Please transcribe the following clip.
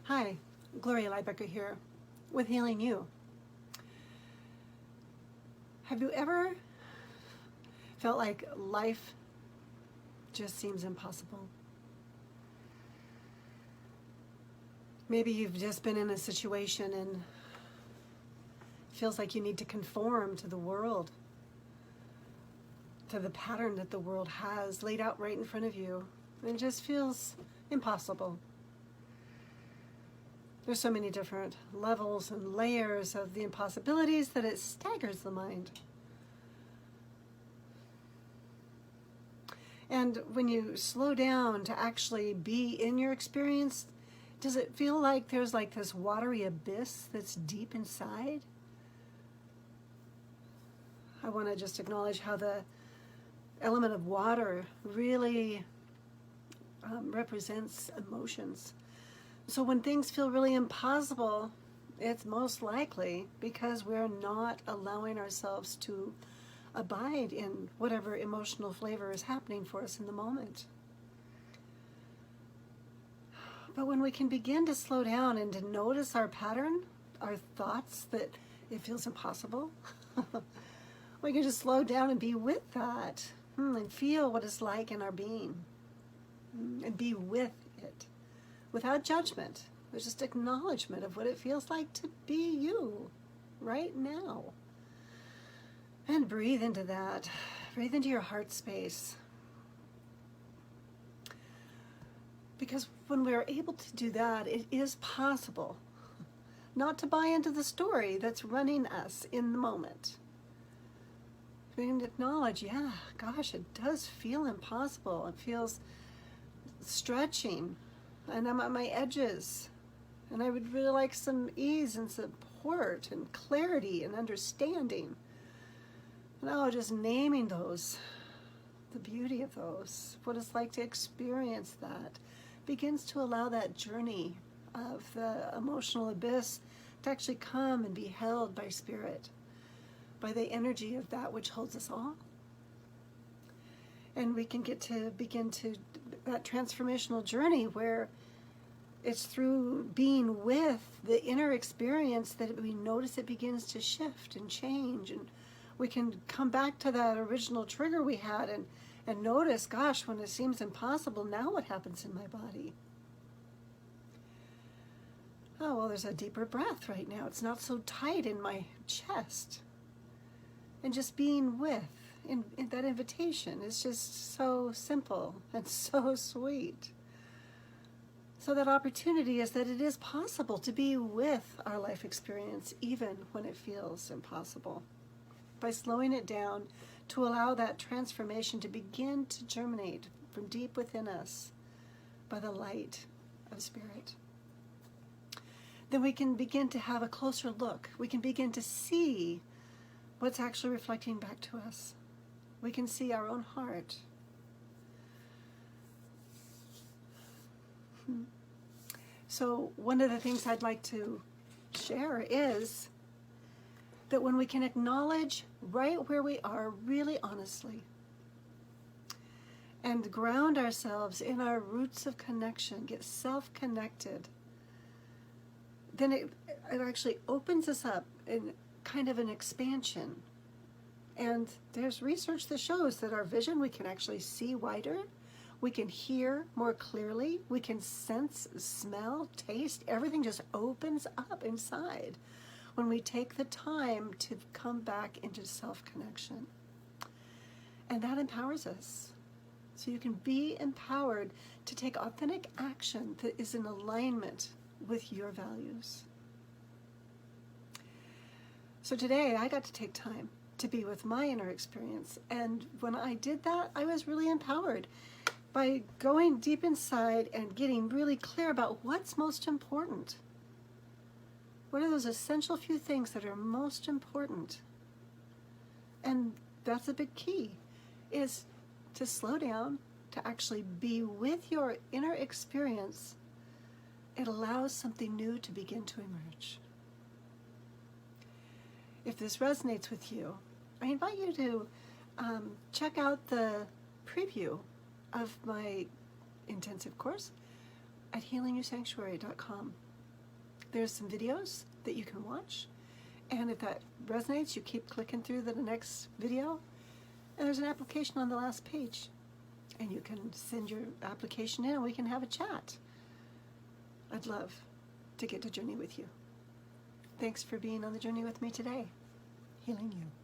Hi, Gloria Lybecker here with Healing You. Have you ever felt like life just seems impossible? Maybe you've just been in a situation and it feels like you need to conform to the world, to the pattern that the world has laid out right in front of you. And it just feels impossible. There's so many different levels and layers of the impossibilities that it staggers the mind. And when you slow down to actually be in your experience, does it feel like there's like this watery abyss that's deep inside? I want to just acknowledge how the element of water really represents emotions. So when things feel really impossible, it's most likely because we're not allowing ourselves to abide in whatever emotional flavor is happening for us in the moment. But when we can begin to slow down and to notice our pattern, our thoughts that it feels impossible, we can just slow down and be with that and feel what it's like in our being and be with it. Without judgment, there's just acknowledgement of what it feels like to be you right now. And breathe into that. Breathe into your heart space. Because when we're able to do that, it is possible not to buy into the story that's running us in the moment. We can acknowledge, yeah, gosh, it does feel impossible. It feels stretching. And I'm at my edges, and I would really like some ease and support and clarity and understanding. And just naming those, the beauty of those, what it's like to experience that, begins to allow that journey of the emotional abyss to actually come and be held by spirit, by the energy of that which holds us all. And we can get to begin to that transformational journey where it's through being with the inner experience that we notice it begins to shift and change, and we can come back to that original trigger we had and notice, gosh, when it seems impossible, now what happens in my body? Oh, well, there's a deeper breath right now. It's not so tight in my chest. And just being with in that invitation is just so simple and so sweet. So that opportunity is that it is possible to be with our life experience even when it feels impossible. By slowing it down to allow that transformation to begin to germinate from deep within us by the light of spirit. Then we can begin to have a closer look. We can begin to see what's actually reflecting back to us. We can see our own heart. So one of the things I'd like to share is that when we can acknowledge right where we are really honestly and ground ourselves in our roots of connection, get self-connected, then it actually opens us up in kind of an expansion. And there's research that shows that our vision, we can actually see wider, we can hear more clearly, we can sense, smell, taste, everything just opens up inside when we take the time to come back into self-connection. And that empowers us. So you can be empowered to take authentic action that is in alignment with your values. So today I got to take time to be with my inner experience. And when I did that, I was really empowered by going deep inside and getting really clear about what's most important. What are those essential few things that are most important? And that's a big key, is to slow down, to actually be with your inner experience. It allows something new to begin to emerge. If this resonates with you, I invite you to check out the preview of my intensive course at healingyoursanctuary.com. there's some videos that you can watch. And if that resonates, you keep clicking through the next video. And there's an application on the last page. And you can send your application in and we can have a chat. I'd love to get to journey with you. Thanks for being on the journey with me today. Healing you.